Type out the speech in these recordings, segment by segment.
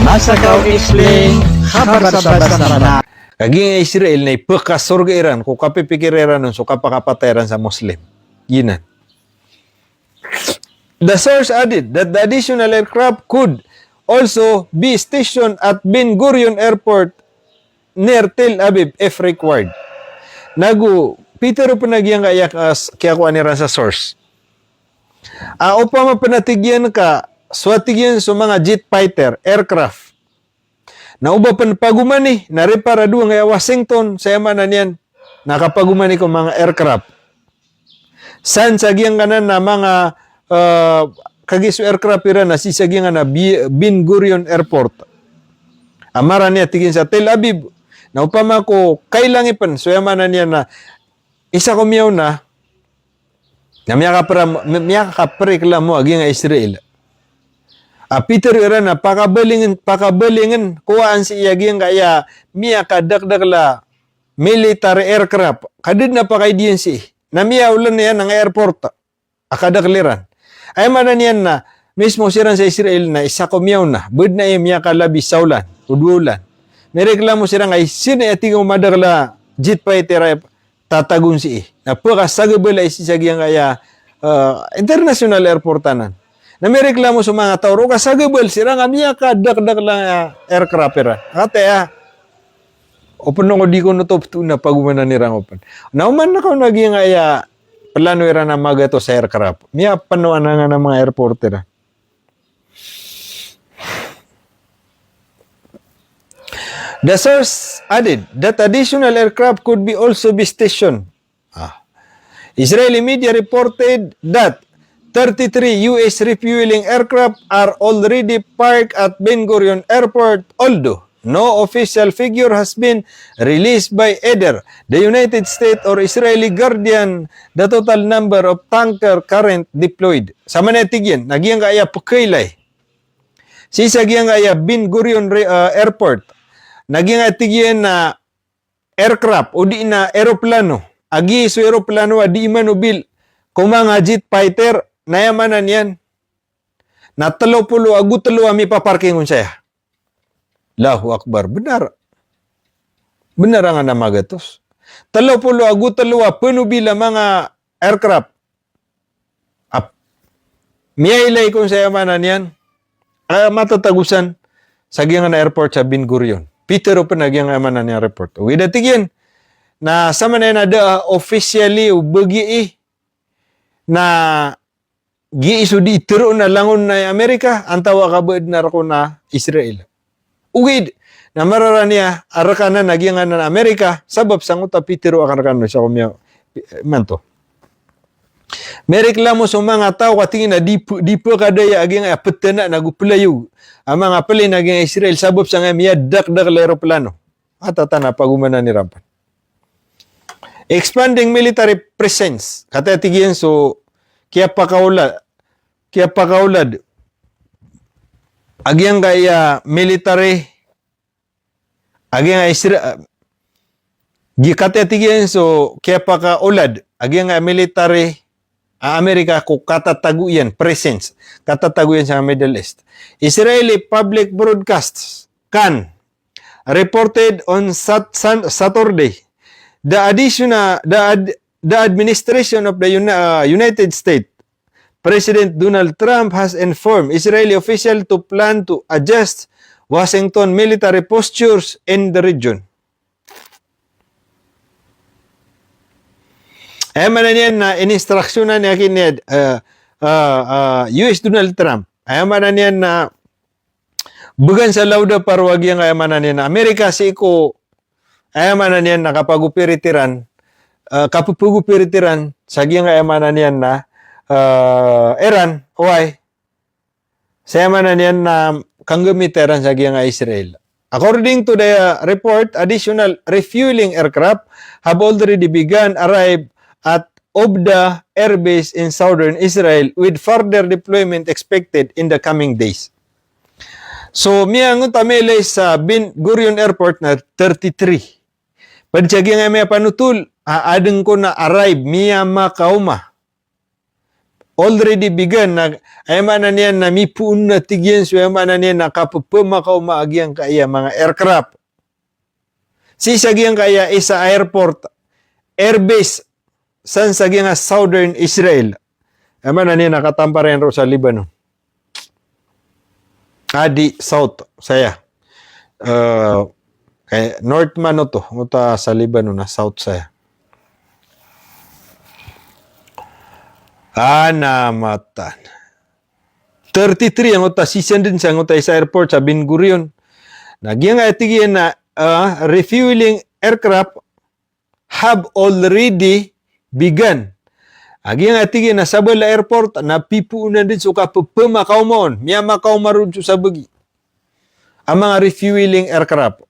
Masagaw explain, habas-habas na. Kaging Israel na ipakasurga Iran, kung kapipikiran nun, so kapakapatayaran sa Muslim. Yinan. The source added that the additional aircraft could also be stationed at Ben Gurion Airport near Tel Aviv if required. Peter panagyan kaya kaya ko aniran sa source. Upama panatigyan ka, swatigyan sa mga jet fighter, aircraft. Na uba pan pagumani, nareparado nga Washington, sa yaman na niyan, nakapagumani ko mga aircraft. San sagyang kanan na mga kagiso aircraft ira na sisagyan na Ben Gurion Airport. Amara niya tigin sa Tel Aviv. Na upama ko, kailangi pan, so yaman na niya na, isa ko miyaw na miya kapreklamo agi nga Israel. Peter ira na pakabalingin kuwaan si iyagi nga kaya miya kadagdagla military aircraft. Kadid na pakay diyan si. Na miya ulan na yan ng airport. Akadagliran. Ay manan yan na mismo siran sa Israel na isa ko miyaw na. Bud na iya miya kalabi saulan. Udulan. May reklamo sila nga sino iti nga madagla jet fighter tatagun si napakasagabal ay sisagyang kaya international airport tanan. Na may reklamo sa mga tao, kasagabal sila nga miya ka dakdak lang aircraft ra. Kate open no di ko nutop tu na pagumanan ni rang open. Nauman na ko naging kaya plano ra na magato sa aircraft. Miya panuan na nga ng mga airport ra. The source added that additional aircraft could be also be stationed. Israeli media reported that 33 U.S. refueling aircraft are already parked at Ben Gurion Airport, although no official figure has been released by either the United States or Israeli Guardian the total number of tanker current deployed. Sa manetigyan, nagyang kaya pukaylay. Sisagyang kaya Ben Gurion Airport. Naging atigyan na aircraft o di na aeroplano. Agi so aeroplano di manubil. Kung mga jet fighter, nayamanan yan. Na 30 ami paparkingon siya. Allahu Akbar. Benar. Benar nga na magatos. 30 penubila mga aircraft. Miyailay kung sa yamanan yan. Matatagusan sa na airport sa Ben Gurion. Peter o panagyang amanan niya report. Uwi datigyan na sa manay na da officially o bagi na giiso di itiro na langon na Amerika ang tawa kabad na rako na Israel. Uwid na marara niya arakanan nagyang na Amerika sabab sang uta Peter o akan sa kumya manto. May reklamo sa mga tao katingin na di po kadaya aging apetena nagupulayo. Ang mga pali naging Israel sabab sa nga miya dakdak aeroplano. Atata na pagumanan ni Rampan. Expanding military presence. Katatigyan so kaya pakaulad. Agyang kaya military agyang Israel gikatatigyan so kaya pakaulad. Agyang military Amerika ko katataguyan, presence, katataguyan sa Middle East. Israeli public broadcasts CAN reported on Saturday the administration of the United States President Donald Trump has informed Israeli officials to plan to adjust Washington military postures in the region. Ayaman niyan na in-instructionan niya kined US Donald Trump. Ayaman niyan na bugan sa lauda parwag yang ayaman niyan na Amerika si ko ayaman niyan na kapagupiritiran sa giyang ayaman niyan na Iran why sa ayaman niyan na kanggumiteran sa giyang Israel. According to the report, additional refueling aircraft have already begun arrive at Obda Air Base in southern Israel with further deployment expected in the coming days. So, miyang tamelay sa Ben Gurion Airport na 33. Padsyagi nga may panutul, aadeng ko na arrive, miya makauma. already begun na ay mana niya na mipuun na tigyan so ay mana niya nakapapamakaw maagyang kaya mga aircraft. Si sagyang kaya isa airport, airbase san sagyang southern Israel. Ay mana niya nakatamparan ro sa Lebanon. Adi south saya. Kay north man to, uta sa Lebanon na south saya. Anamatan. 33 ang uta season din sa uta sa airport sa Ben Gurion. Nagyang atigian na refueling aircraft have already begun. Nagyang atigian na sa Bala Airport na pipuunan din so kapapamakaw mon. Miya makaw marun sa bagi. Ang mga refueling aircraft.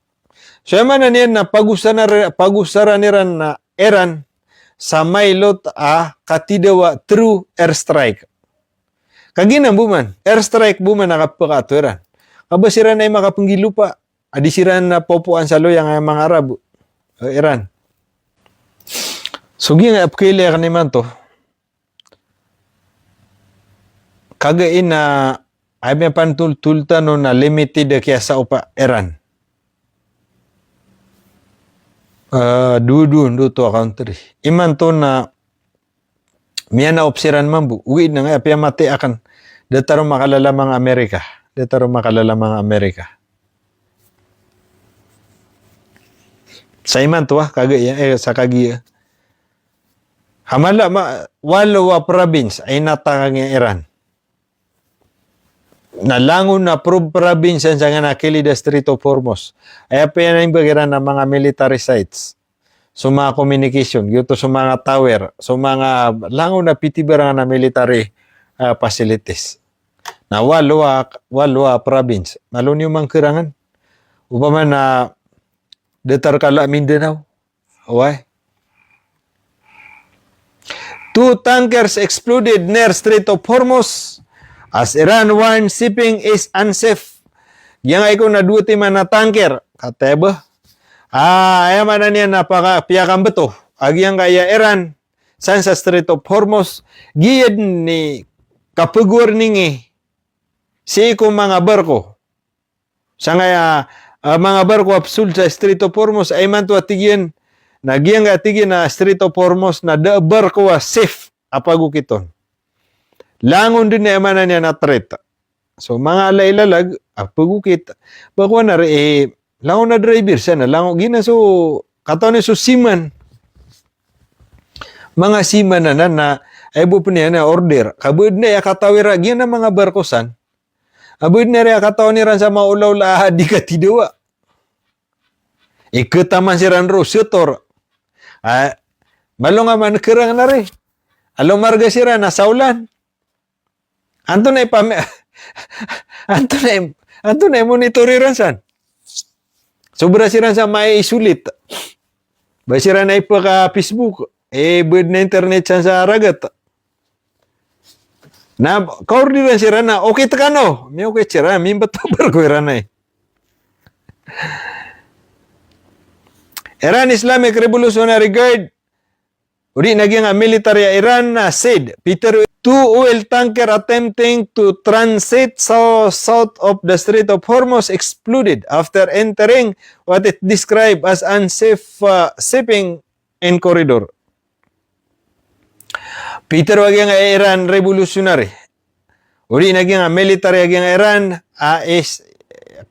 So man na niyan na pagusara niran na Iran sa mailot katidawa true airstrike. Kaginang buman, airstrike buman nakapakaturan. Kabasiran ay makapanggilupa. Adisiran na popuan sa loyang ang mga Arab. Iran. Sugi nga apkili ka naman to. Kagain na ay may pantultulta no na limited kaya sa upa Iran. Dudu to country. Iman to na miya na opsiran mambu. Uwi na nga apya mati akan dataro makalala mga Amerika. Dataro makalala mga Amerika. Sa iman to kagaya sa kagiya. Hamala walawa province ay natakang Iran. Nalangon na province sa nga nakili the Strait of Hormuz. Ay pa yan ang bagiran ng mga military sites. So mga communication, yuto sa mga tower, so mga langon na pitibarang na military facilities. Na walwa province. Malun yung mga kirangan. Upaman na detar kala Mindanao. Away. 2 tankers exploded near Strait of Hormuz. As Iran warns shipping is unsafe. Yang ay ko na duti man na tanker. Kateba. Ayaman na niya napaka-piyakan beto. Agyang kaya Iran. San sa Strait of Hormuz. Giyad ni kapugur ningi. Si ko mga barko. Sa nga mga barko apsul sa Strait of Hormuz ay man to atigyan. Nagyang atigyan na Strait of Hormuz na da barko safe. Apagukiton. Langon din na emanan niya na threat. So, mga alay-lalag, pagukit. Bakwa na rin, langon na driver siya na. Langon, gina so, kataon na so siman. Mga siman na ay bupo niya na order. Kabud na ya katawira, gina mga barkosan. Kabud na rin kataon niya sa maulaw-laha, di ka tidawa. Ikataman si Ranro, sutor. Malong man kerang na rin. Along marga sira na saulan. Anto na monitoriran san. Sobra siran sa may isulit. Basira na ipaka Facebook. Bud na internet san sa ragat. Na kaordiran sira na okay ta kano. May okay sira, may batabar ko iran na Iran Islamic Revolutionary Guard. Uri naging military Iran said Peter 2 oil tanker attempting to transit south of the Strait of Hormuz exploded after entering what it described as unsafe shipping in corridor. Peter waging Iran revolutionary. Uri naging military aging Iran is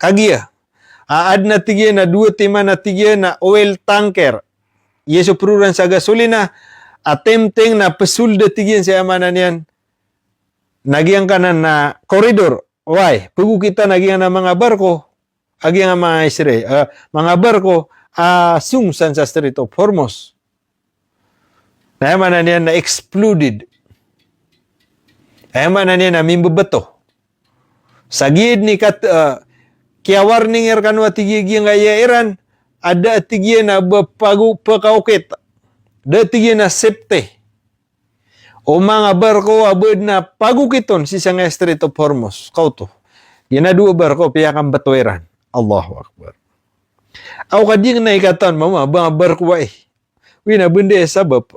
kagiya. Aad na tigya na duwa tima na tigya na oil tanker. Yeso pruran sa gasolina attempting na pasulda tigyan sa amanan yan. Nagyang kanan na koridor. Why? Pag kita nagyang na mga barko, agyang mga Israel, mga barko, sungsan sa Strait of Hormuz. Na amanan yan na exploded. Ay amanan yan na mimbabato. Sa gid ni kaya warning kanwa tigigyan kaya Iran, ada tigyan na pagkaukit. Dati na safety. O mga barko abad na pagukiton si sang Strait of Hormuz. Kauto. Ginadua barko piyakan batueran. Allahu Akbar. Aw kading na ikatan mama mga barko ay. Wina bende sabab.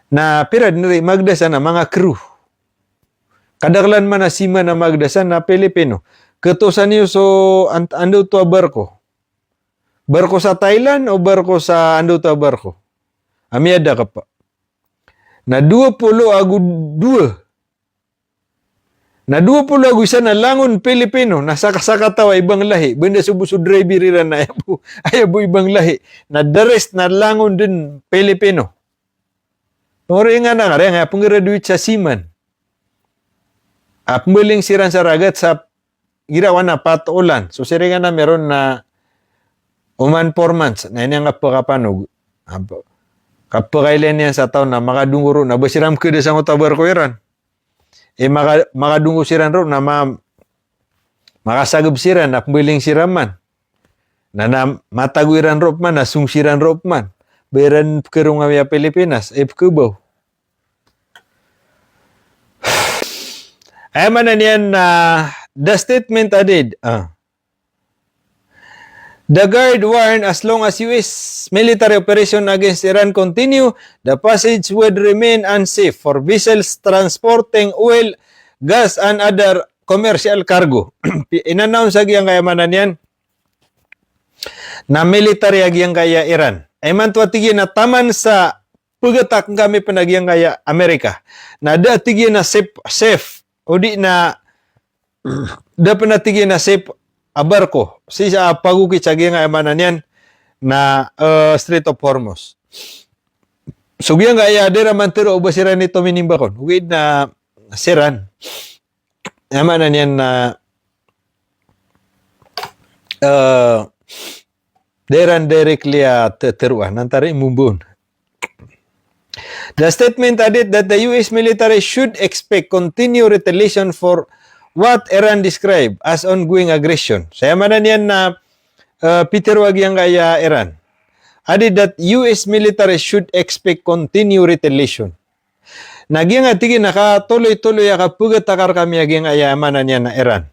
na pirad niri magdasan na mga crew. Kadaglan man na sima na magdasan na Pilipino. Katusan niyo so ando to barko. Barko sa Thailand o barko sa ando to barko? Amiada ka pa. Na 20 agu 2. Na 20 agu isa na langon Pilipino na sakatawa ibang lahi. Benda subusud driver na ayabu ibang lahi. Na the rest na langon din Pilipino. Ori nga na nga pang-graduate sa Seaman. Pembeling siran sa ragat sa girawan na patulan. So siri nga na meron na uman 4 months. Na ini nga pagkapanog. Kapagailan niya sa taon na makadunguro na basiram ke sa ngotabar ko iran. Makadungo siran ro na makasagab siran na pembeling siraman. Na mataguiran rop man, na sungsiran rop man. Bayaran kerong awya Pilipinas, pkebaw. Ay man niyan na the statement adid. The guard warned as long as U.S. military operation against Iran continue, the passage would remain unsafe for vessels transporting oil, gas, and other commercial cargo. In-announce agyan kaya manan yan na military agyan kaya Iran. Ay man tuwatigin na taman sa pagatak kami panagyan kaya Amerika. Na da tigin na safe o di na da panatigin na safe abarko. Si sa pagukit sa agyan kaya manan yan na Strait of Hormuz. So gyan kaya dira man tiro o basiran nito minimbakon. Huwid na siran. Amanan yan na deran directly teruan nantari mumbun. The statement added that the U.S. military should expect continued retaliation for what Iran described as ongoing aggression. Saya manan yan na Peter wag yang kaya Iran. Added that U.S. military should expect continued retaliation. Nagyang atigin nakatuloy-tuloy akapugatakar kami aging ayamanan niya na Iran.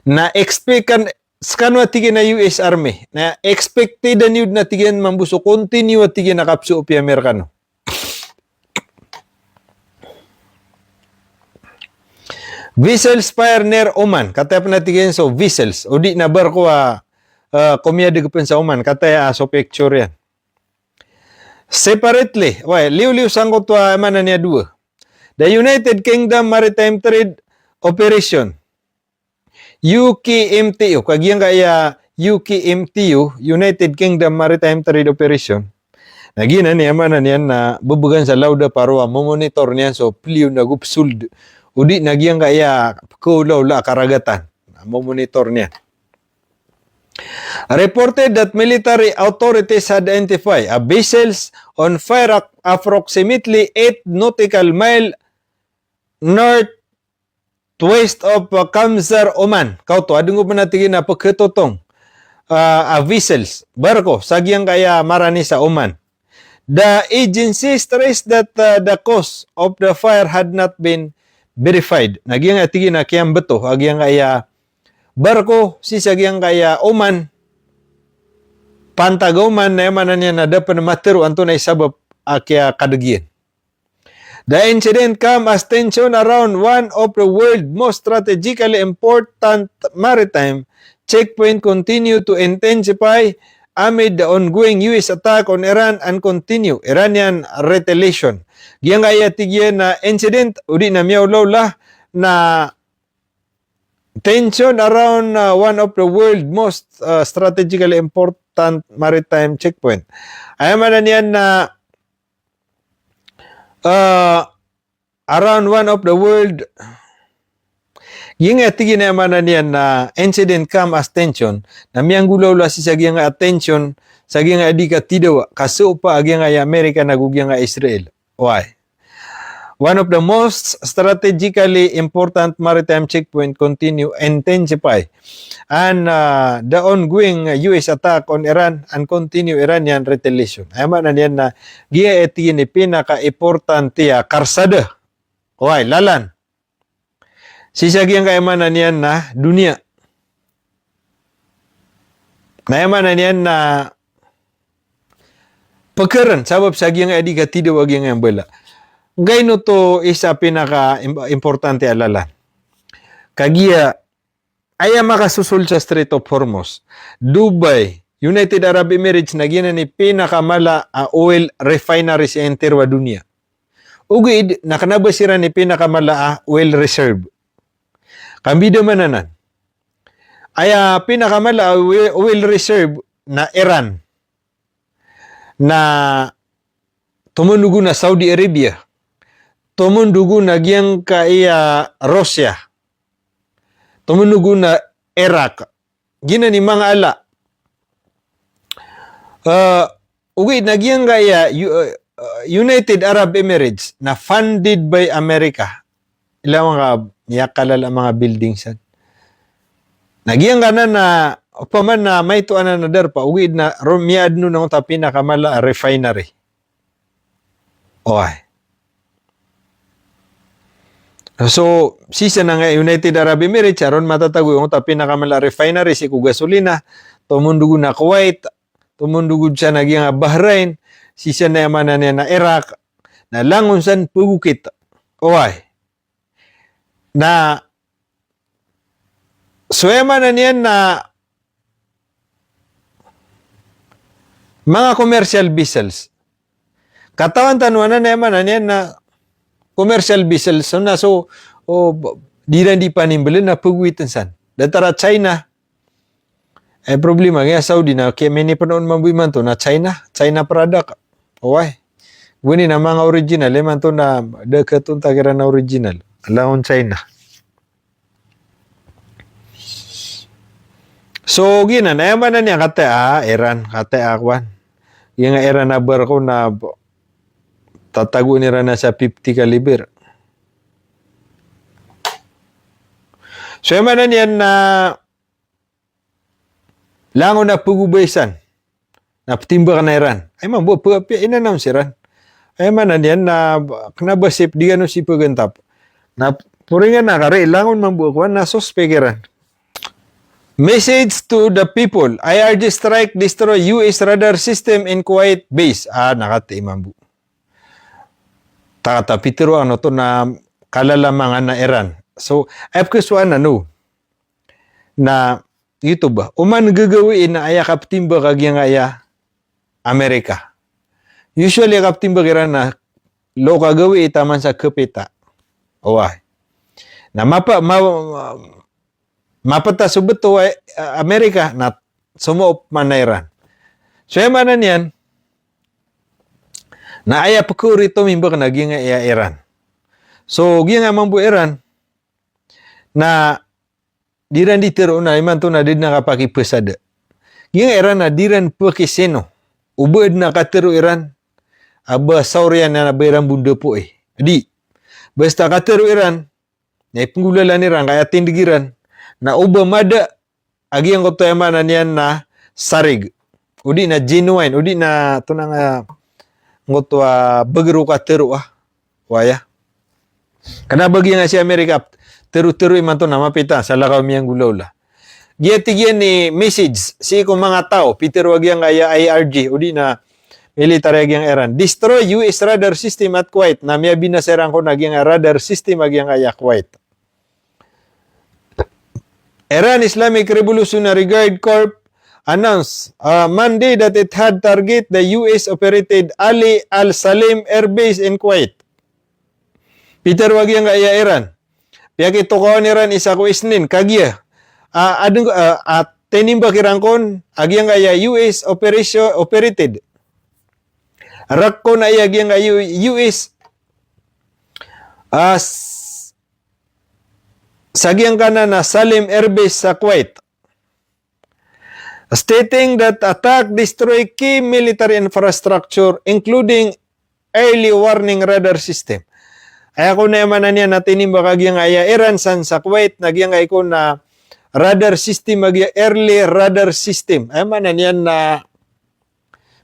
Na expect kan skanwa tigin na US Army. Na expected na yun na tigin mambuso continue tigin nakapso upi Amerikano. Vessels fire near Oman. Kataya pa natigin so vessels. O di na barko kumiyadi ko sa Oman. Kataya so picture yan. Separately, liw-liw sangkot mana niya dua. The United Kingdom Maritime Trade Operation, UKMTO, kagiyang kaya UKMTO, United Kingdom Maritime Trade Operation, nagina niya mana niyan na bubugan sa lauda para monitor niyan so pliw na gupsuld. Udi nagyang kaya kulaw la karagatan, monitor niya. Reported that military authorities identified vessels on fire approximately 8 nautical mile northwest of Kamsar, Oman. Kauto, adungo pa natigin na pagkatotong vessels, barko, sagyang kaya marani sa Oman. The agency stressed that the cause of the fire had not been verified. Nagyang atigin na kiyang beto, agyang kaya barko si sagyang kaya Oman pantagaman na emanan niya na dapat matero anto na isabab kaya kadagyan. The incident come as tension around one of the world's most strategically important maritime checkpoint continue to intensify amid the ongoing US attack on Iran and continue Iranian retaliation. Giyang kaya tigyan na incident udi na miyaw lawla na tension around one of the world's most strategically important maritime checkpoint. Ay man yan na around one of the world yung atigin na man yan na incident come as tension na miyang gulaw la si sagyang attention sagyang adika tidaw kaso pa agyang ay Amerika nagugyang Israel. Why? One of the most strategically important maritime checkpoint continue intensify and the ongoing US attack on Iran and continue Iranian retaliation. Ay man yan na giya etigin ni pinaka-importante karsada. Why? Lalan. Sisagyang kaimanan yan na dunia. Naimanan yan na Pekaran, sabab sa agiyang adi ka tidak agiyang yang bela. Gayno to isa pinaka importante alalan. Kagia, aya makasusul sa Strait of Hormuz. Dubai, United Arab Emirates, nagyan ni pinakamala oil refinery sa enterwa dunia. Ugid, nakanabasira ni pinakamala oil reserve. Kambida mananan. Aya pinakamala oil reserve na Iran na tumunugo na Saudi Arabia, tumunugo na giyang kaya Russia, tumunugo na Iraq, gina ni mga ala. Ugi na giyang kaya United Arab Emirates na funded by America. Ilang mga niyakalala mga buildings yan. Nagyang gana na upaman na may tuanan na darpa, ugi na miad no nang tapi na kamala refinery. Okay. So, sisa na nga United Arab Emirates, aron matatago yung tapi na kamala refinery, si gasolina, tumundugo na Kuwait, tumundugo siya naging Bahrain, sisa na yaman na niya na Iraq, na langon san pugukit. Okay. Na suwema na niyan na mga commercial vessels. Katawan tanuan na naman na niyan na commercial vessels na so di panimbalin na pagwitan san. Datara China ay problema kaya Saudi na kaya may panoon mambuiman to na China product. Oy. Guni na mga original man to na dekatun tagira na original. Alahon China. So, gina, nayaman na niya kate Iran, kate akwan. Yung Iran na barko na tatago nila na sa 50 caliber. So, yaman na niyan na lango na pugubaysan. Napatimba ka na Iran. Ay man, inanam si Iran. Ay man na niyan na knabasip, di gano'n si pagantap. Na puringan na kare, langon man buwan na suspect Message to the people. IRG strike destroy US radar system in Kuwait base. Nakati mambu. Takata pitiro ano to na kalalamangan na Iran. So, kuswan na no. Na ito ba? Uman gagawin na aya kaptimba kagyang aya Amerika. Usually kaptimba kira na lo kagawi itaman sa kapita. Oy. Na mapata subeto Amerika na sumuop man na Iran. So yaman na niyan, na aya pakuri to mimbak na ginga iya Iran. So ginga mambu Iran, na diran ditiro na iman to na did nakapakipesada. Ginga Iran na diran pakiseno. Ubed na katiro Iran, aba saurian na nabayran bunda po Di, basta katiro Iran, na ipengulalan Iran, kaya tindigiran, na ubamada agi ang kotoyaman niyan na sarig. Udi na genuine, udi na tunang ngotwa bagro ka teru waya. Kana bagi nga si Amerika teru-teru iman to na mapita sa lakaw miyang gulawla. Giyatigyan ni message si ko mga tao Peter wag yang IRG udi na military yang Iran destroy US radar system at Kuwait na miya binaserang ko nagyang radar system agyang Kuwait. Iran Islamic Revolutionary Guard Corps announced Monday that it had targeted the US-operated Ali Al-Salim Air Base in Kuwait. Peter wag yang Iran. Piyaki tokoan Iran isa ko isnin kagya. At tenimba kirangkon agyang US operated. Rakko na agyang US sagyang kana na Salim Air Base sa Kuwait, stating that attack destroy key military infrastructure including early warning radar system. Ay ako na yaman na niya na tinimba kagyang Iran san sa Kuwait nagyang ko na radar system early radar system. Ay man na niya na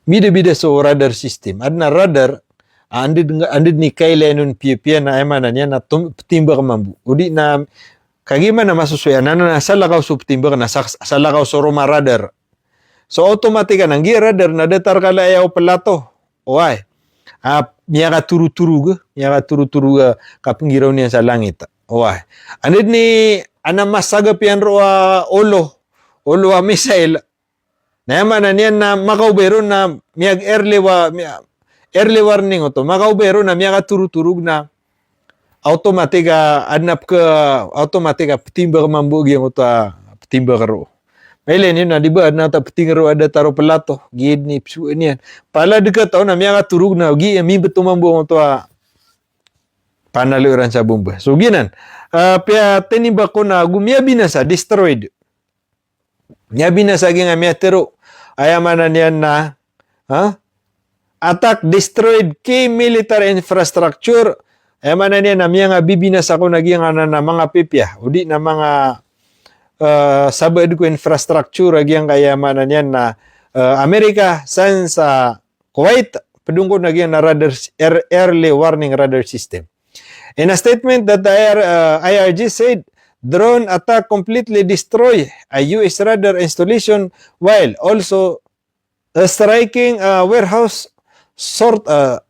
bida-bida so radar system. Ad na radar andid ni kailanun piya na ay man na niya na timba ka mambu. Udi na kagiman na masusuyan na sa lakaw subtimba na sa lakaw so roma radar. So automatic nang radar na datar kala ayaw palato. Why? Miya ka turu-turu ka penggiraw niya sa langit. Why? Anid ni masaga piyan ro olo missile na yaman na niyan na makaubero na miyag early warning oto makaubero na miya ka turu-turug na automatic timba ka mambugi yung ito timba ka ro. Mailan yun na, di ba? Peting ro ada taro pelato. Gid ni psuan yan. Pala dekat tao na miya ka turug na. Mi betul mambuang ito panaluran sa bomba. So, ginan. Pia tinimba ko na miya binasa, destroyed. Miya binasa nga miya tero. Ayaman na niyan na attack destroyed key military infrastructure. Ayaman na niyan na miya nga bibinasa ko naging na mga pipya. Udi na mga sabad ko infrastructure agyang kayamanan yan na Amerika san sa Kuwait pedungko nagyan na early warning radar system. In a statement that the IRG said drone attack completely destroy a US radar installation while also striking a warehouse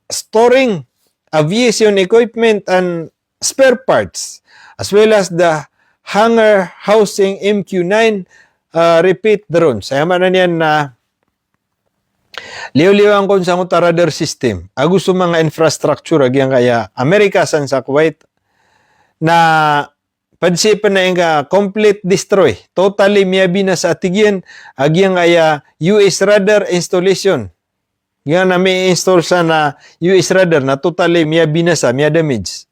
storing aviation equipment and spare parts as well as the hangar housing MQ-9 repeat drones. Ayaman na niyan na liw-liwang kon sa radar system. Agusto mga infrastructure agyang kaya Amerika san sa Kuwait na pansipan na nga complete destroy. Totally miyabi na sa atigyan agyang kaya US radar installation. Yang na may install sa na US radar na totally miyabi na sa miya damage.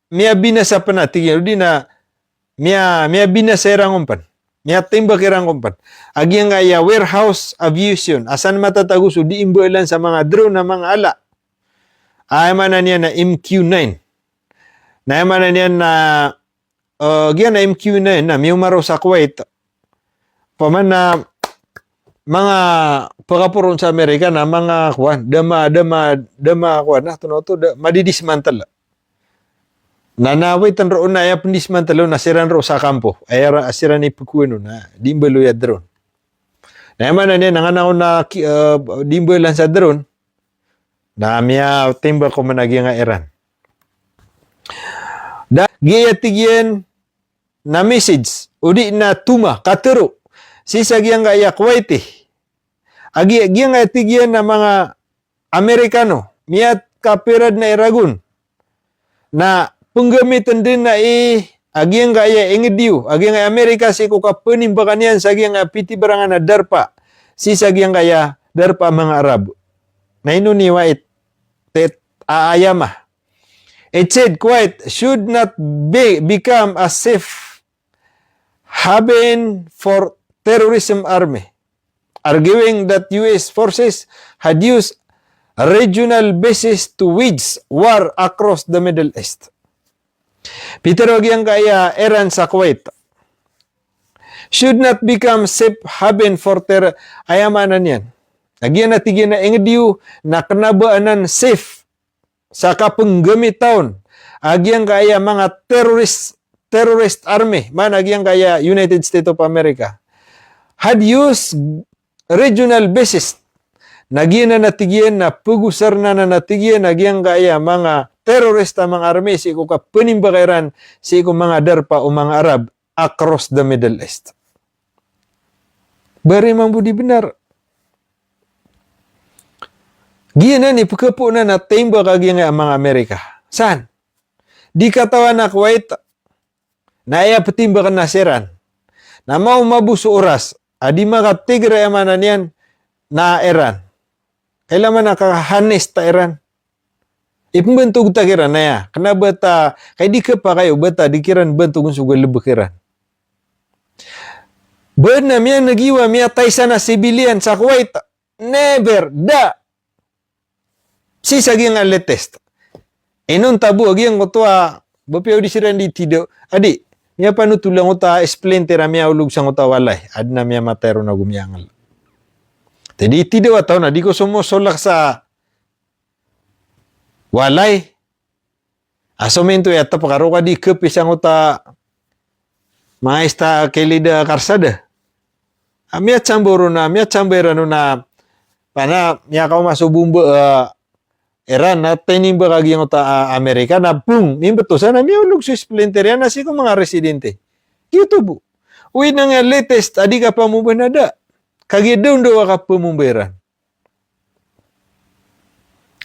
Miya binasa pa na, tigil, di na, miya binasa irang umpan. Miya timbak irang umpan. Agyang nga warehouse aviation, asan matataguso, di imbuelan sa mga drone na mga ala. Ayaman na niya na MQ-9. Ayaman na niya na, na MQ-9 na, miyumaro sa Kuwait. Paman na, mga pagkapuron sa Amerika na mga kuwan, madidismantle. Nanawit ang roon na ay pendismantalo na siran ro sa kampo. Ay asiran ni pagkuno na dimbalo ya drone. Na man na niya nanganaon na dimbalan sa drone na miya timba ko managi nga Iran. Da giyatigyan na message udi na tuma katero sisa giyang kaya Kuwaiti. Agi giyang atigyan na mga Amerikano miya kapirad na iragun na penggamitan din na agyang kaya ingediu agyang Amerika si ko kapenimbakan yan sa agyang piti barangan na darpa si sa agyang kaya darpa mga Arab na inuniwa aayama. It said Kuwait should not become a safe haven for terrorism army, arguing that US forces had used regional bases to wage war across the Middle East. Peter agyang kaya Iran sa Kuwait should not become safe haven for ayamanan yan. Agyan natigyan na ingediu na kanabaanan safe sa kapenggamit taon. Agyan kaya mga terrorist army man agyang kaya United States of America had used regional bases. Nagyan na natigyan na pugusar na natigyan agyang kaya mga terorista mga army si ko penimbakiran si ko mga darpa o mga Arab across the Middle East. Bari mang budi benar. Giyan na ni pagkapo na timba kagi nga mga Amerika. Saan? Di katawan na Kuwait na iya patimbakan na Iran. Na mau mabuso oras. Adi makatigre amanan yan na Iran. Kailangan nakahanis ta Iran. Ipembentug ta kiran na ya. Kenapa ta kay di ka pa kayo bata di kiran bentugun sugal lebekiran. Ben na miya nagiwa miya taysa na civilian sa Kuwait. Never da. Si saging aletest. Enon tabu agyang ko to bapiaw di siran di tido. Adi, miya panutulang ko ta explain tira miya ulog sang ko ta walay. Ad na miya matero na gumyangal. Tadi tido ataw na di ko sumusolak sa walay. Asumento yata pakaro ka di kepisang uta maesta kelida karsada. Amia chamboro na amia chamberano na Pana, niya ka masubong Iran na tinimba kag yung Amerika na boom, mimbeto sana mi ulog sa splinter yan nasi ko mga residente. YouTube. Uy na nga latest, adi ka pa mo banada. Kagi daw ka pumumberan.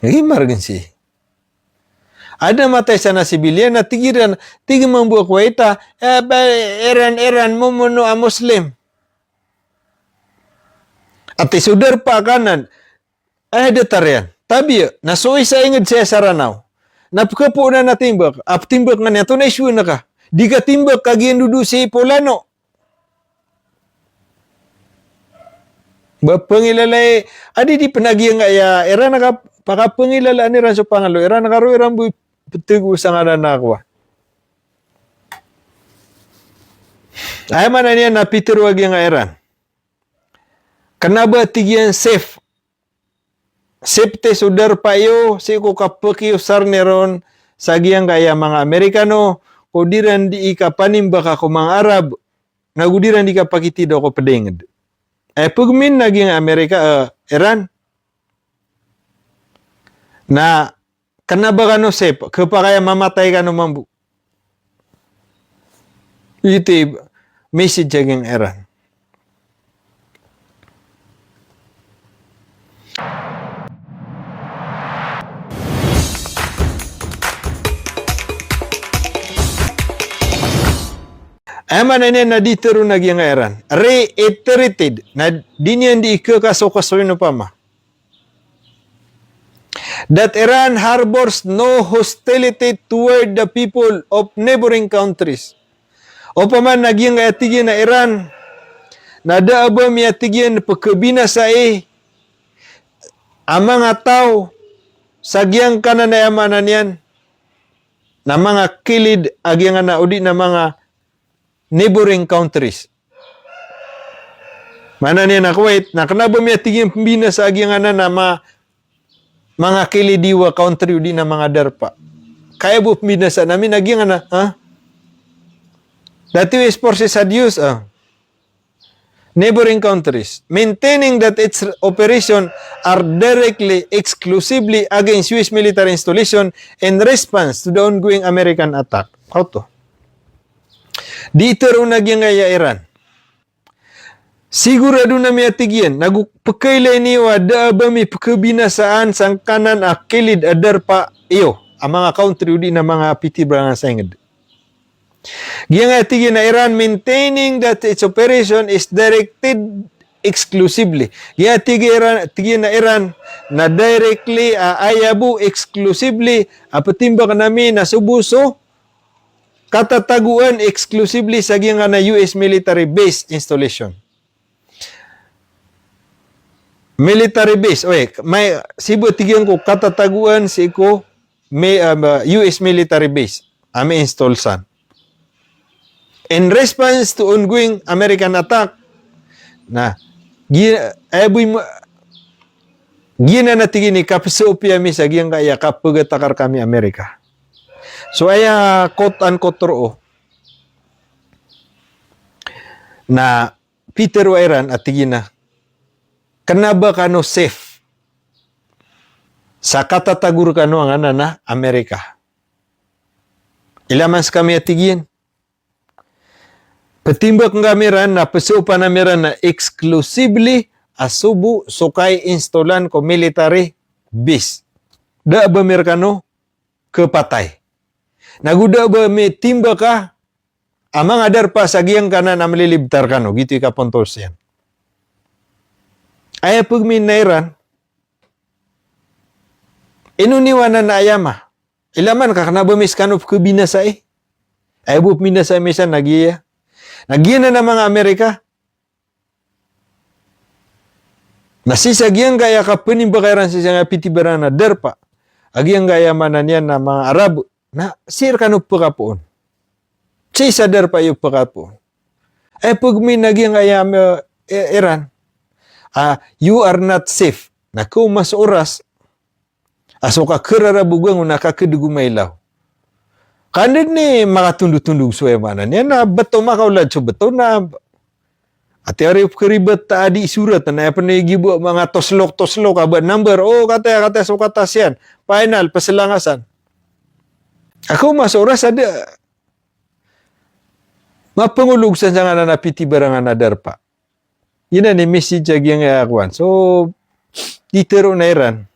Ngayon emergency. Ada matay sana sibilyan na tigiran, tigi mambuak waita, Iran mo muno a Muslim. At isudar pa kanan, ay detarian. Tabi, nasuoy sa ingid siya sa ranaw. Napakapo na natimbak, timbak nga niya, ito na issue na ka. Di ka timbak, kagyan dudu si Polano. Bapangilalay, adi di panagiyang nga ya, Iran naka, pakapangilala ni Ran sa pangalo, Iran nakaro Iran buy, petigo sa nga nanakwa. Ay man na niya na Peter wag yung Iran. Kanaba tigyan safe. Safety sudar payo si ko kapaki usar neron sa giyang kaya mga Amerikano kudiran di ka panimba ka ko mga Arab nagudiran di ka pakitido ko pedenged. Pugmin naging Amerika Iran na kanaba ka no safe kapakaya mamatay ka no mambu. Ito message aging Iran. Ama na niya na dito rin nagyang Iran. Reiterated na di niyan di ikakaso-kasoy no pa ma. That Iran harbors no hostility toward the people of neighboring countries. O pa man nagyang atigyan na Iran na daaba mi atigyan pagkabina sa ang mga tao sa giyang kanan na yamanan yan na mga kilid agyang na udi na mga neighboring countries. Mana niya na Kuwait, na kanaba may tiging pambina sa agyang na mga kilidiwa country di na mga darpa. Kaya bu pambina sa namin agyang ha? Dati is forces had used, neighboring countries, maintaining that its operation are directly, exclusively against US military installation in response to the ongoing American attack. How to? Dito rin nagyang Iran. Sigurado na may atigyan, nagpakailay niyo daaba may pagkabinasaan sang kanan kilid adar pa iyo, ang mga country di na mga pitibrangan sa ingad. Giyang atigyan na Iran maintaining that its operation is directed exclusively. Giyang atigyan na Iran na directly ayabu exclusively apatimbak namin na subuso katataguan exclusively sa giyang na US military base installation. Military base, may sibo tigyan ko katataguan si ko may US military base. Ami install san. In response to ongoing American attack na gina na tigyan ni kapsopia mi sa giyang kaya kapagatakar kami Amerika. So aya quote-unquote na Peter wa Iran at tigina kanaba kano safe sa katatagur kano ang na Amerika. Ilamans kami at tigin. Patimbak kami ran na pasupa na miran na exclusively asubu sukay installan ko military base. Da ba Amerikano kepatay. Naguda ba may timba ka? Amang adar pa sa giyang kanan na malilibtar ka no. Gitu ka puntos yan. Ay pagmin na Iran, inuniwanan na ayama. Ilaman ka kanabamis kanop kubinasa Ay bup minasa misan nagiya. Nagiya na mga Amerika. Nasisagyan gaya ka panimbakaran sa siyang pitibaran na derpa. Agyang gaya manan yan na mga Arabo. Na sir kanop pagkapoon. Sa derpa yung pagkapoon. Ay pag may naging ayam Iran, you are not safe. Na kung mas oras, aso ka kararabugang na kakadugumailaw. Kanid ni makatundog-tundog suwe manan yan na bato makaulad so bato na Teori keribet tak adi surat na apa ni gibu mga toslok aba number kata so kata sian final peselangasan. Aku masuk ras ada mapangulog sa nga na piti barangan adar pa. Ina ni message yang akuan. So ditero na iran.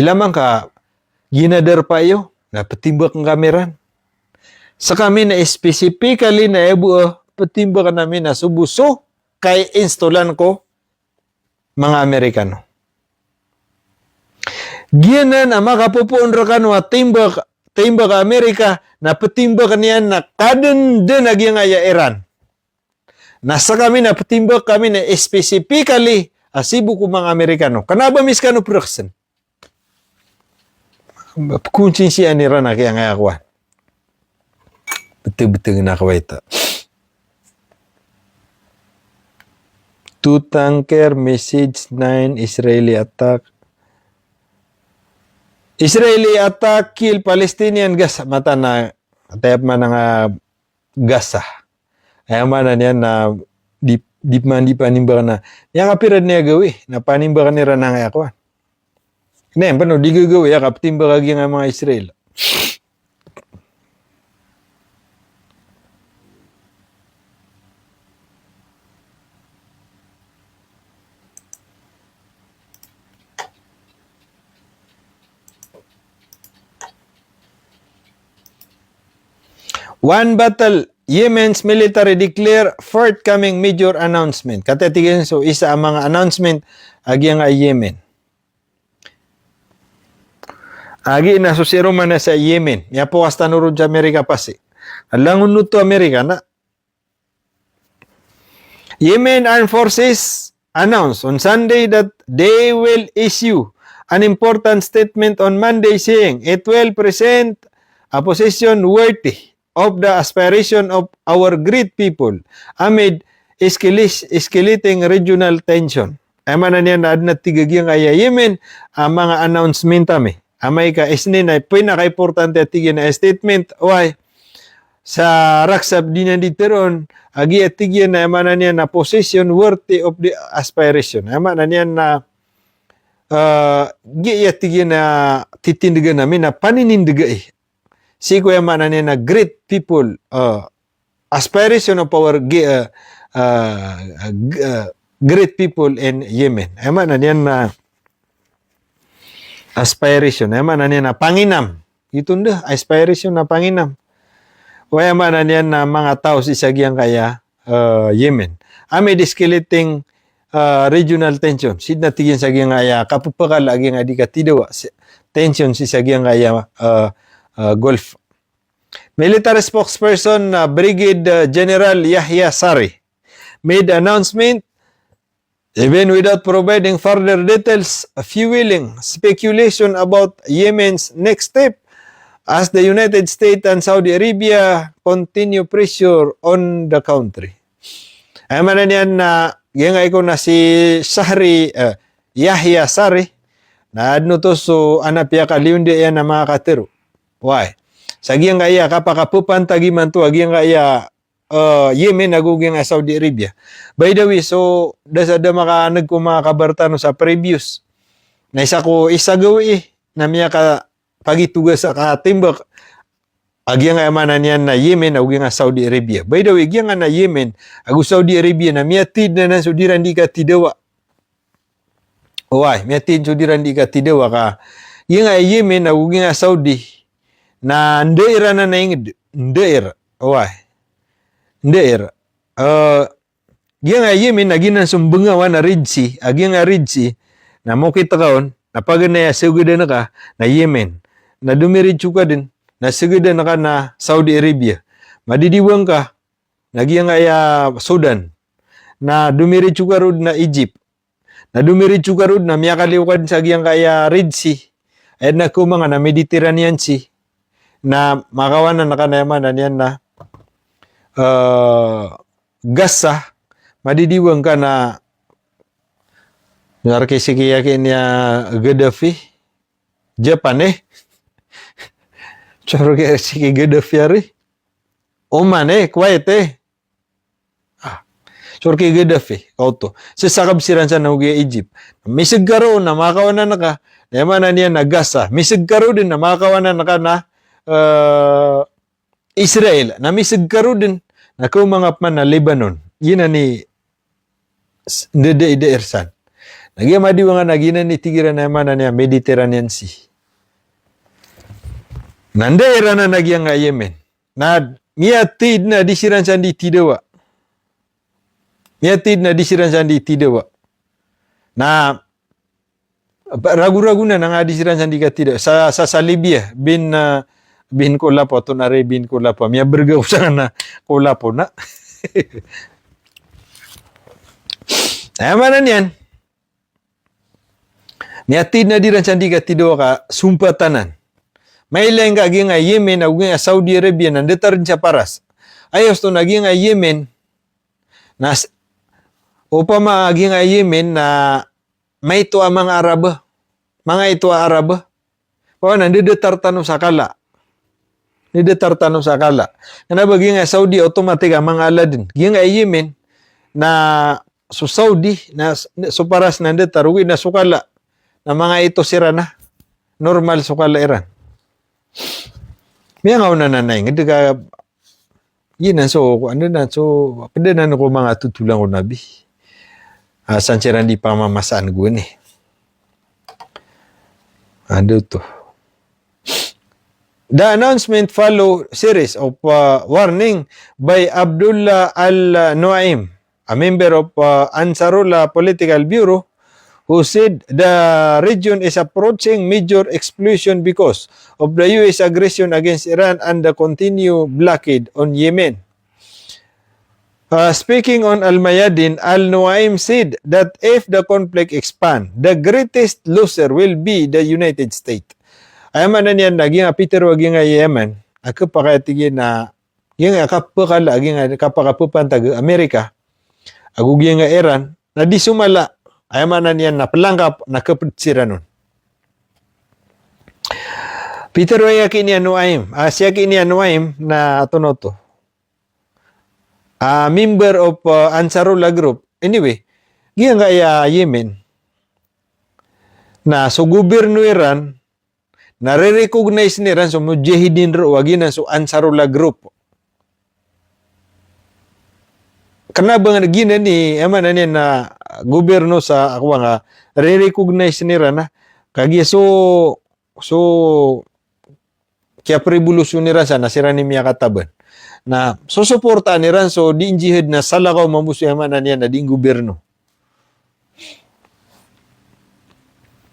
Ilamang ka ginadar pa yo na petimbak ng kameran. Sa kami na specifically na ebu petimbakan namin na subuso kay instalan ko mga Amerikano. Giyanan na makapupuon ra kanwa timbak Amerika na petimbakan niyan na kaden den agi nga ya Iran. Nasa kami na petimbak kami na specifically asibu ko mga Amerikano. Kanaba miskano production. Kuncin siya ni Iran kaya nga akuan. Betul-betul na kawaita. Two tanker message 9 Israeli attack. Israeli attack kill Palestinian Gaza. Mata na tayap man nga Gaza. Ay mana niyan na di panimbakan na. Yang kapirad niya gawi na panimbakan ni Ranang Yakwan. Nem pano di gawi ya kaptimba lagi nga mga Israel. One battle, Yemen's military declare forthcoming major announcement. Katatigin so isa ang mga announcement agi nga Yemen. Agi na susiro man na sa Yemen. Niya po hasta nurod sa Amerika pasi. Alangun nuto Amerika na. Yemen Armed Forces announced on Sunday that they will issue an important statement on Monday saying it will present a position worthy of the aspiration of our great people amid escalating regional tension. Ay manan yan na tigagiyang ay Yemen ang mga announcement kami. Amay ka isnin ay pinaka-importante at tigyan na statement. Why? Sa raksab di na diteron, agi at tigyan na manan yan na position worthy of the aspiration. Ay manan yan na gi at tigyan na titindigan namin na paninindiga eh. Si kuya manan yan na great people, aspiration of our great people in Yemen. Ay manan yan na aspiration. Ay manan yan na panginam. Ito nda, aspiration na panginam. Kaya manan yan na mga tao sisagyang kaya Yemen. Amid escalating regional tension. Sid na tigyan sagyang kaya kapupakal agi nga di katidawa. Tension sisagyang kaya Gulf. Military spokesperson Brigadier General Yahya Sari made announcement even without providing further details, fueling speculation about Yemen's next step as the United States and Saudi Arabia continue pressure on the country. Ay manan yan na yung ko na si Yahya Sari na adno to so anapya kaliundi yan na mga katero. Why? Sagyang kaya kapakapupan tagiman to agyang kaya Yemen naguging Saudi Arabia. By the way, so dasada maka nagkumakabarta no sa previous. Na isa ko isagawi na miya ka pagitugas sa katimbak agyang kaya manan yan na Yemen naguging Saudi Arabia. By the way, agyang na Yemen agu Saudi Arabia na miya tid na sudiran di ka tidawa. Why? Miya tid sudiran di ka tidawa ka. Yung Yemen naguging Saudi na ndaira na naingid ndaira why ndaira gyang Yemen naginan sumbengawa na Red Sea agyang Red Sea na mo kita kaon na paganaya sugida na ka na Yemen na dumiritsu ka din na sugida na ka na Saudi Arabia madidiwang ka nagyang Sudan na dumiritsu ka rod na Egypt na dumiritsu ka rod na miyakaliwkan sa agyang Red Sea ay nakumanga na Mediterranean Sea na makawanan na kanayaman na yan na Gaza, madidiwang ka na narkisikiyakin niya Gaddafi, Japan Choro kaya sige Gaddafi ari. Oman Kuwait Surki Gaddafi, kauto. Sasakab siran sa nahugi Egypt. Misig karoon na makawanan na ka, naman na niya na Gaza. Misig karoon din na makawanan na ka na Israel. Na misig karoon din na kumangap man na Lebanon. Yun na ni Ndede Ersan. Nagyamadi nga nagina ni tigiran naman na niya Mediterranean Sea. Nandaira na nagyang nga Yemen. Na miyatid na disiran sa di tidawa. Miyatid na disiran sa di tidawa. Na ragu-ragu na nga disiran sa di katidawa. Sa Libya, bin ko lapo, to na rin bin ko lapo. Miya bergaw sa na ko lapo na. Ayaman yan. Miyatid na diran sa di katidawa ka, sumpatanan. May ilang kaging nga Yemen, aging nga Saudi Arabia, nandita rin siya paras. Ayos to naging nga Yemen, na upama aging nga Yemen na may ito ang mga Arab. Mga ito ang Arab. Pao nandidetar tanong sa kala. Nidetar tanong sa kala. Kana baging nga Saudi, automatic ang mga aladin. Ging nga Yemen, na so Saudi, na so paras nandidetar, uwi na sukala. Na mga ito sira na. Normal sukala Iran. May nga una nanay, hindi ka, yun na, so, ano na, so, pwede na ko mga tutulang ko nabi. San siya di pa mamasaan ko ni. Ano to? The announcement follow series of warning by Abdullah Al-Nuaim, a member of Ansarullah Political Bureau, who said the region is approaching major explosion because of the U.S. aggression against Iran and the continued blockade on Yemen. Speaking on Al-Mayadin, Al-Nuaim said that if the conflict expands, the greatest loser will be the United States. Ayaman na niyan, naging Peter waging nga Yemen, ako pakatigin na, yung kapakala, aging kapakapupantag Amerika, aguging nga Iran, na di sumala, ayaman na niyan na pelangkap na kaputsira nun. Peter wa yakin ni Nuaim, siya kini Nuaim na atonoto. Member of Ansarullah Group. Anyway, giyan nga Yemen na so gobyerno Iran nare-recognize ni Iran so mujahidin ro wagi na so Ansarullah Group. Kana bang gina ni ama na niya na gobyerno sa ako nga re-recognize ni Iran na kagi so kaya revolusyon ni Iran sa nasira ni Mia Kataban na susuporta ni Iran so di jihad na salakaw mamuso yaman na niya na di gobyerno.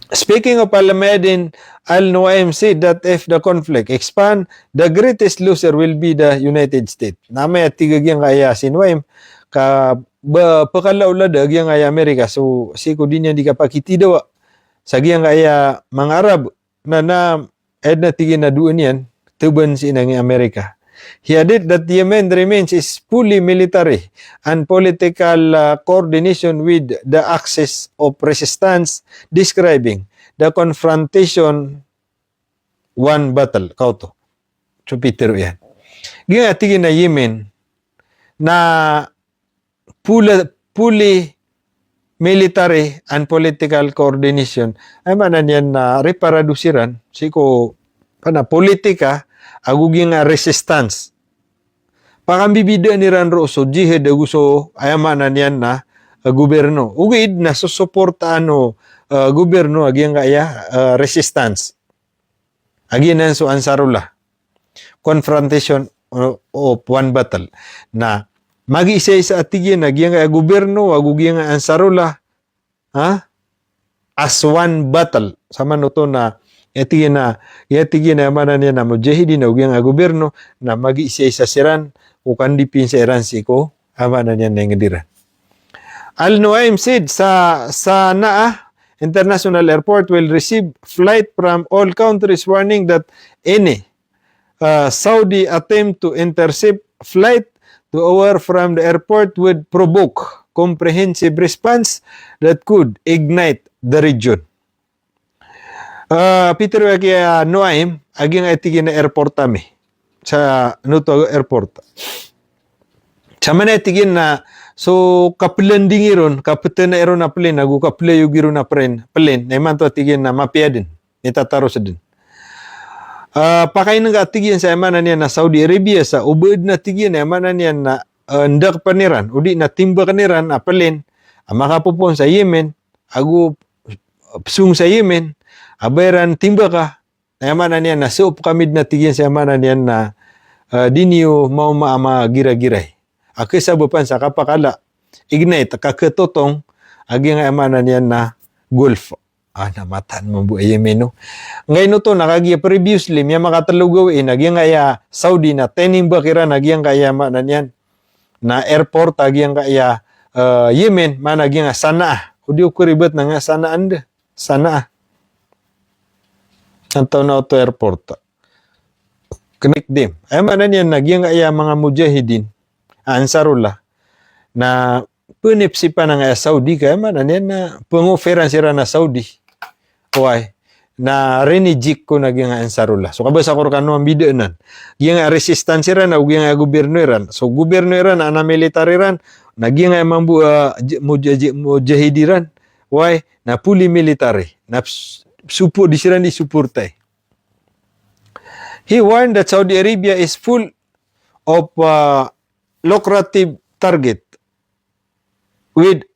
Speaking of Al-Mayadin, Al-Nuaim said that if the conflict expand, the greatest loser will be the United States. Namay at tigagyang kaya si Nuaim ka pakalaula dagyang kaya Amerika so siko din yan di kapakiti daw sa giyang kaya mga Arab na edna tigin na doon yan tuban si inang Amerika. He added that Yemen remains is fully military and political coordination with the axis of resistance, describing the confrontation one battle. Kauto. So Peter yan. Gingatigin na Yemen na fully military and political coordination ay manan yan na reparadusiran siko politika aguging resistance. Pakambibida ni Ranro so jihad aguso ayamanan yan na gobyerno. Ugid na susuportaan gobyerno aging kaya resistance. Aginan so Ansarullah. Confrontation of one battle na mag-isa-isa atigyan aging kaya gobyerno aguging Ansarullah as one battle. Sama no to na yatigin na manan niya na mujahidin na ugyang gobyerno na mag-isa-isa siran o kandipin sa Iran siko amanan niya na ngadiran. Al-Nuaim said sa International Airport will receive flight from all countries warning that any Saudi attempt to intercept flight to or from the airport would provoke comprehensive response that could ignite the region. Peter kaya Nuaim aging itigin na airport tami sa Nuto airport. Sa man itigin na So kapelan dingiron, kapeten na eron na plane, nagu kaplayo giro na plane, na iman to atigyan na mapiadin, itataro sa din. Pakay nang atigyan sa emanan niya na Saudi Arabia sa ubod na tigyan na emanan niya na ndak paniran, udi na timba kaniran na plane, makapupon sa Yemen, agu sung sa Yemen, abayran timba ka, na emanan niya na suop kamid na tigyan sa emanan niya na diniyo mau maama gira-giray. Ako sa bupan sa kapakala, ignite, kakatotong, agi nga emanan yan na Gulf. Namatan mo bu Yemen, no? Ngayon to, nakagiya previously, miya makatalugaw agi nga ya Saudi na tening bakira, agi nga ya manan yan, na airport, agi nga ya Yemen, man agi nga Sanaa. Udi ko ribet na nga Sanaan de. Sanaa. Antaw na auto airport. Connect them. Ay manan yan, agi nga ya mga mujahidin, Ansarullah, na punipsipan ng Saudi kaya man yan na pangoferan sila na Saudi. Why? Na renijik ko naging Ansarullah. So kabasa ko kano ang video nan. Yung resistance ran na yung gobyerno ran. So gobyerno ran ana military ran naging mambu mujahidiran. Why? Na puli military. Na supo di sila ni suportay. He warned that Saudi Arabia is full of lucrative target with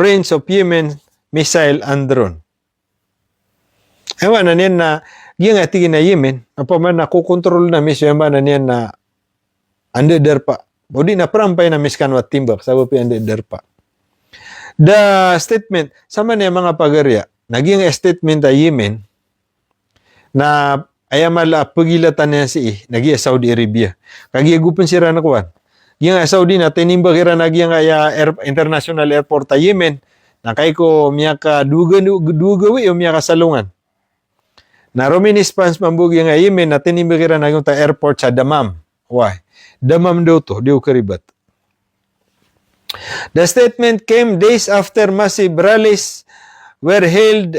range of Yemen missile and drone. Ewan na niyan na yung atigin na Yemen, apa man nakukontrol na misyo ewan na niyan na ande derpa. Bodi na prampay na miskan wat timbak, sabi pa ande derpa. The statement, sama niya mga pagarya, naging statement na Yemen na ayamala pagilatan niya naging Saudi Arabia. Kagiyagupin sira na kuwan. Yung Saudi na tinimba kira nagyang international airport ta Yemen na kay ko miya ka dugawi o miya ka salungan. Na Rominis Pans mambugi nga Yemen na tinimba kira nagyang ta airport sa Damam. Why? Damam daw to, diw karibat. The statement came days after massive rallies were held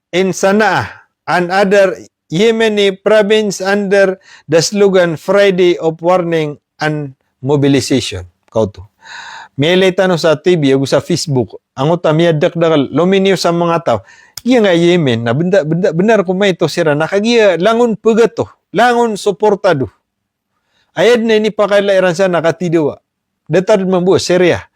in Sana'a and other Yemeni province under the slogan Friday of Warning and Mobilization. Kau to. May tano sa TV o sa Facebook. Ang utamiya dakdakal. Luminyo sa mga tao. Iya nga Yemen na benar ko may to sira. Nakagiya langon pagato. Langon suportado. Ayad na ini pakailan sa nakatidawa. Datad mambu Syria.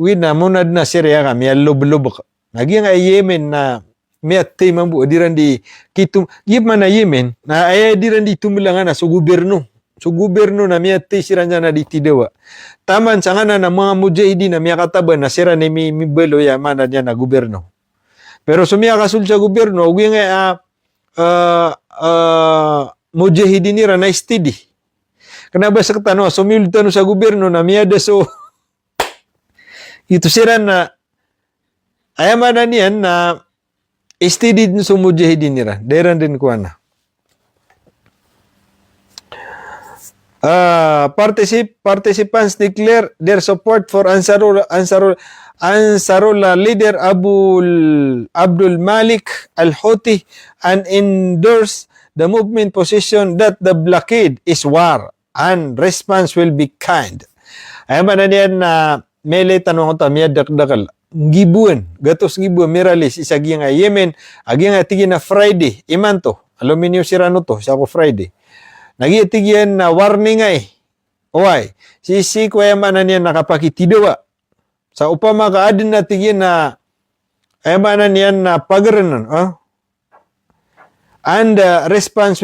Uwi na munad na Syria ka. May lob-lob. Nagiya nga Yemen na may atay mambu. Diran di kitum. Yip man na Yemen. Na ayad diran di tumulangan na sa gobyerno. So gobyerno na miya sira niya na ditidawa. Taman sa nga na mga mujahidin na miya kataban na sira ni mibelo ya mana niya na gobyerno. Pero sumiya kasul sa gobyerno, uwi nga mujahidin nira na steady. Kenapa sa katano, sumilid tano sa gobyerno na miya da so ito sira na ayaman na niyan na steady din sa mujahidin nira. Deran din kuha na. Participants declare their support for Ansarullah leader Abdul Malik al-Houthi and endorse the movement position that the blockade is war and response will be kind. Ay man niyan na mele tanong ta miya dakdakal gibuan gatos gibuan miralis isagi nga Yemen agi nga tigi na Friday imanto aluminio sirano to sa ko Friday. Nagiitigyan na warning ay. Oy, si kuyaman na niya nakapakitidawa. Sa upama kaadin na tigyan na ayaman na niya na pagaranan. And response,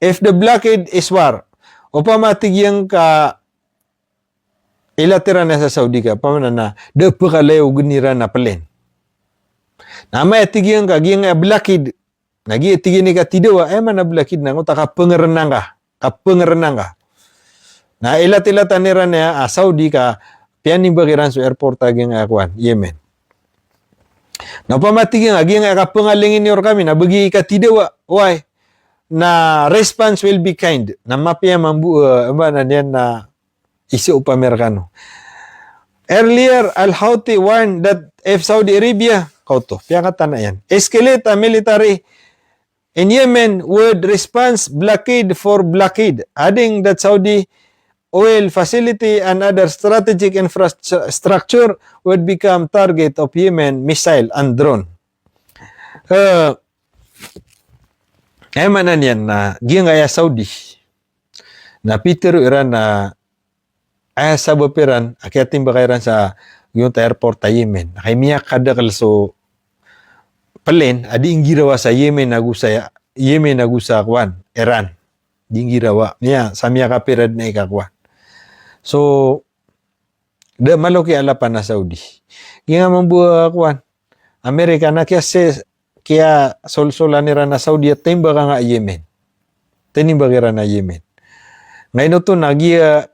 if the blockade is war, upama tigyan ka ilatira na sa Saudi ka, upama na dapa kalayo gunira na palen. Namay tigyan ka, giyang blockade, nag-iitigin ni ka tidawa, man na blakid na ko, kapengerenang ka. Na ilat-ilatan nira niya, Saudi ka, piyaning bagiran sa airport aging akuan, Yemen. Na pamatigin, aging kapengalingin niyo kami, na bagi ka tidawa, why? Na response will be kind, na mapia mambu, na niyan na isi upamerkano. Earlier, Al-Houthi warned that if Saudi Arabia, kauto, piyakatan na yan, escalate a military in Yemen would respond blockade for blockade, adding that Saudi oil facility and other strategic infrastructure would become target of Yemen missile and drone. Ay manan yan na giyang Saudi na Peter Iran na ay sabapiran akiatin bakairan sa yung airport ta Yemen. Kay miya kadakal so palen adi ingirawa sa Yemen nagusa kwan Iran. Dingirawa niya sa miya kapirad na ikakwan. So da maloki alapan na Saudi. Ginga mambuha kwan Amerika na kaya sol-solan nira na Saudi at timba ka nga Yemen. Tinimba kira na Yemen. Ngayon ito na giya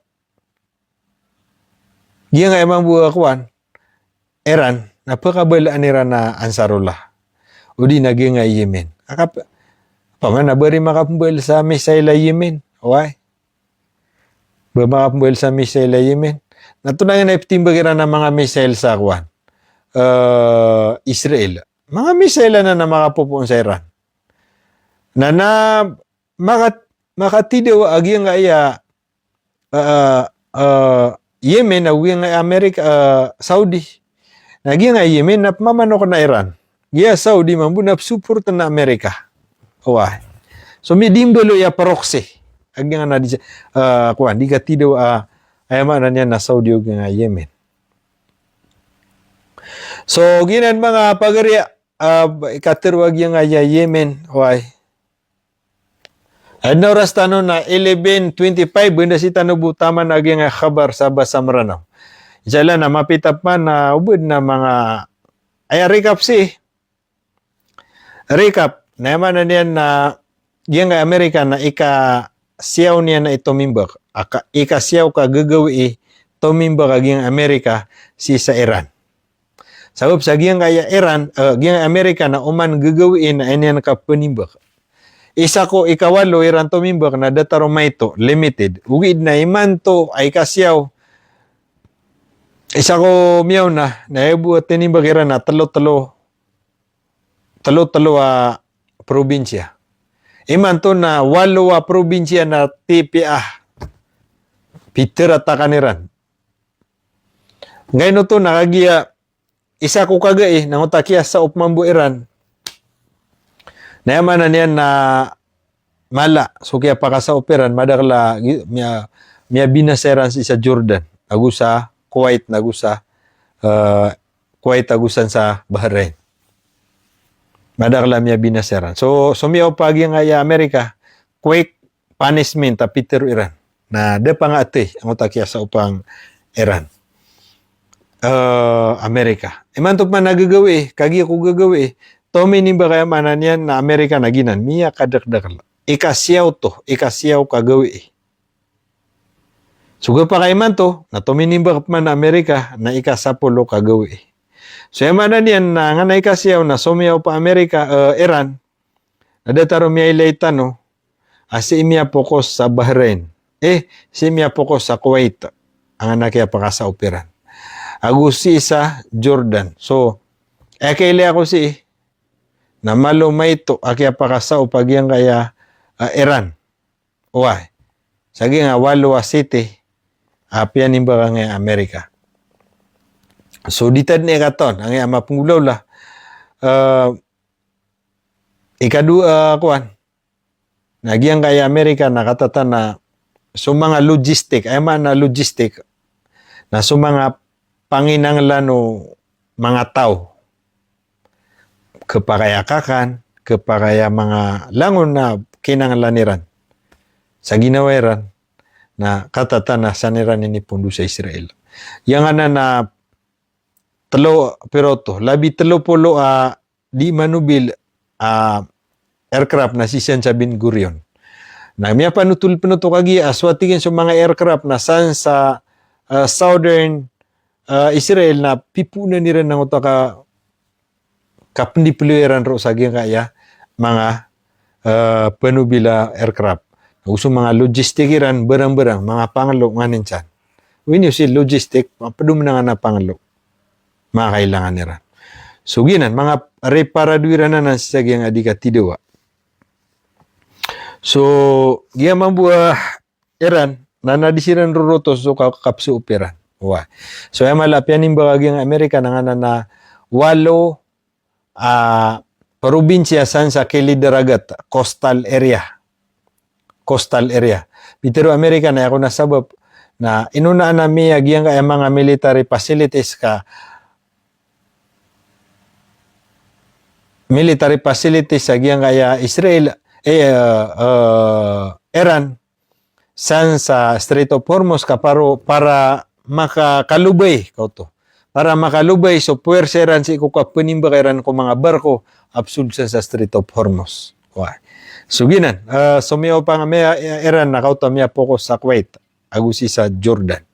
nga emang buha kwan Iran napakabalaan nira na Ansarullah. O di na nga Yemen. Paman na bari makapambal sa missile Yemen. Okay? Ba makapambal sa missile Yemen. Natunangan na ipitimba kira na mga missile sa kwan. Israel. Mga missile na makapupuon sa Iran. Na makatidaw agi nga Yemen agi nga Amerika Saudi. Nagi nga Yemen na mamanok na Iran. Giya Saudi mambunap support na Amerika. Wah. So midimbelo ya proxy. Agi nga na kuan di katidaw ayama na niya na Saudi ug nga Yemen. So ginan mga pagariya ikatirwag yung Yemen, why? Adno oras tanong na 11:25 benda si tanubu tama na yung khabar sa Basamranaw. Isala na mapitap man na ubod na mga recap naman na niyan na yung Amerika na siyaw niya na itumimbak. Siyaw ka gagawi tumimbak yung Amerika sa Iran. Sabab sa giyang Iran, giyang Amerika na uman gagawin na iniyan ka panimbak. Isa ko ikawalo Iran tumimbak na dataro mayto, limited. Ugid na iman to ay kasyaw. Isa ko miyaw na ibuot tinimbak Iran na talo-talo probinsya. Iman to na 8 probinsya na TPA. Peter atakan Iran. Ngayon to nakagiya isa ko kagay nangutakya sa upmambu Iran. Nayaman na niyan na mala. So kaya pa sa operan madakla miya binaseran sa Jordan. Agusa Kuwait nagusa Kuwait agusan sa Bahrain. Madakla miya binaseran. So miya pagi nga Amerika quick punishment ta Peter Iran. Na de pa nga ate ang utakya sa upang Iran. Amerika. Imantok man nagagawi, kagi ko gagawi. Tomi ni ba kaya manan yan na Amerika naginan. Miya kadakdakal. Ikasyaw kagawi. Suga pa kay man to, na tomi ni ba man na Amerika na ikasapulo kagawi. So manan yan na nga na ikasyaw na sumiyaw pa Amerika, Iran. Nadataro miya ilaytan no. Asi miya pokus sa Bahrain. Si miya pokus sa Kuwait. Ang anak kaya pa sa operan. Agusi sa Jordan. So, kaili ako na malumay to akya pakasa upagyang kaya Iran. Why? Sagi nga Walwa City apian nimba nga Amerika. So, ditad ni katon ang ama pungulaw la. Ikadua kuan. Nagyang kaya Amerika nakatata na mga logistic, ay man na logistic na mga panginanglan o mga tao kapakayakakan, kapakaya mga langon na kinanglaniran sa ginawiran na katata na saniran ni pundo sa Israel. Yang na labi 30 di manubil aircraft na siyan sa Ben Gurion. Na miya panutul-panuto kagi aswatigin sa mga aircraft na san sa southern Israel na pipunan nila ng utaka kapniplueran ro sa kaya mga panubila aircraft. Gusto mga logistic iran, barang-barang, mga pangalo nga ninsan. When you say logistic, padum na nga na pangalo. Mga kailangan nila. So ginan, mga reparadwira na sa kaya nga di ka tidawa. So, giya mambuha Iran, na nadisiran rurotos so kapsu operan. Wa. So ay malapyan ning bahagi ng Amerika na nga na 8 probinsya san sa kilid dagat, coastal area. Coastal area. Pero Amerika na ako nasabab na inuna na miya giyang kaya mga military facilities ka sa giyang kaya Israel Iran san sa Strait of Hormuz para makakalubay kauto. Para makalubay so puwersa ran si kukapunimba kay ran ko mga barko absud sa Strait of Hormuz. Why? So ginan, sumiyaw pa nga may Iran nakauta miya focus sa Kuwait, agusi sa Jordan.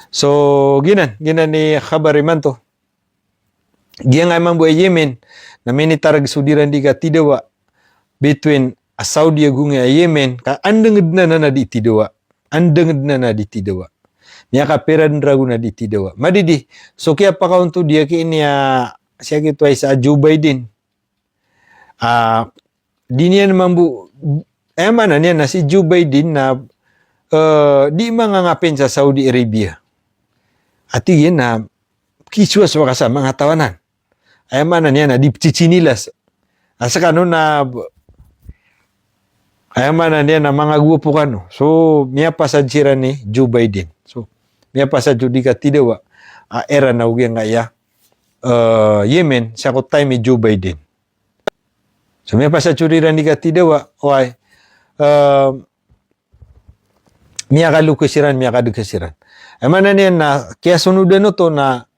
So ginan ni khabariman to. Giyang ay mambuay Yemen na minitarag sudiran di ka tidawa between Saudi agung Yemen ka andenged na di tidawa. Andenged na di tidawa. Niya ka peran ragu na di tidawa. Madidi, so kaya pa kaunto dia ki niya siya kitway sa Joe Biden. Di niya naman mana niya na si Joe Biden na di mangangapin sa Saudi Arabia. At yun na kiswas waka sa mga tawanan. Mana niya na di chichinilas. Asa kano na mana niya na mga gupo kano. So miya pasad sira ni Joe Biden. So miya pasad di ka tidawa era na ugyang nga Yemen sa ko time ni Joe Biden. So may pa sa churiran di ka tidawa, oy, miya ka lukasiran, miya ka dugkasiran. Ay mana niyan na, kaya sunudan no to na,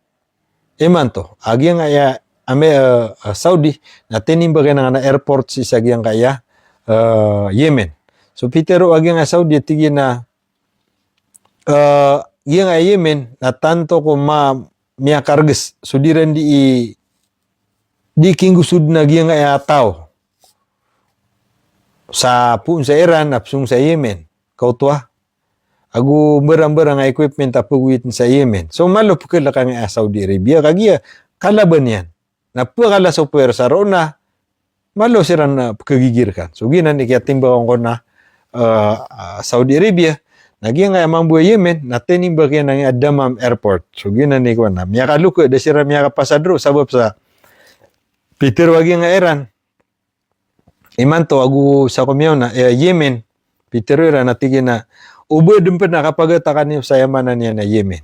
iman to, agyang kaya, Saudi, na tinimbagan na airport si sagyang kaya, Yemen. So pitero agyang Saudi, tigyan na, agyang Yemen, na tanto ko miya kargas, sudiran di kinggusud na agyang kaya tao. Sa Iran, apsung sa Yemen. Kautwa. Agu berang-berang equipment apuwit sa Yemen. So malop kala kang Saudi Arabia. Kagiya, kalaban yan. Napakala sa puwersa ro na, malo sila na kagigirkan. So ginan, ikiatimbang ko na Saudi Arabia, nagyang nga mambuhay Yemen, natinimbag yan ng Damam Airport. So ginan, na miyaka luko, da sila miyaka pasadro, sabab sa Peter wagi nga Iran, iman to agu sa kumyaw na Yemen, Peterera na tigin na ubod pa nakapagatakan niyo sa yamanan niya na Yemen.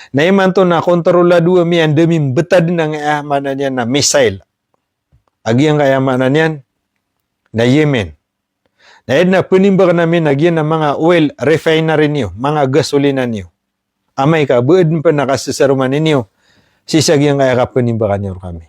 Na iman to na kontrola dua miyan demim betad ng yamanan niya na missile. Agi ang kayamanan niyan na Yemen. Na edna punimbag namin nagyan ng mga oil refinery niyo, mga gasolina niyo. Amay ka, buod pa nakasasaruman ninyo, sisag yung kaya ka punimbagan niyo kami.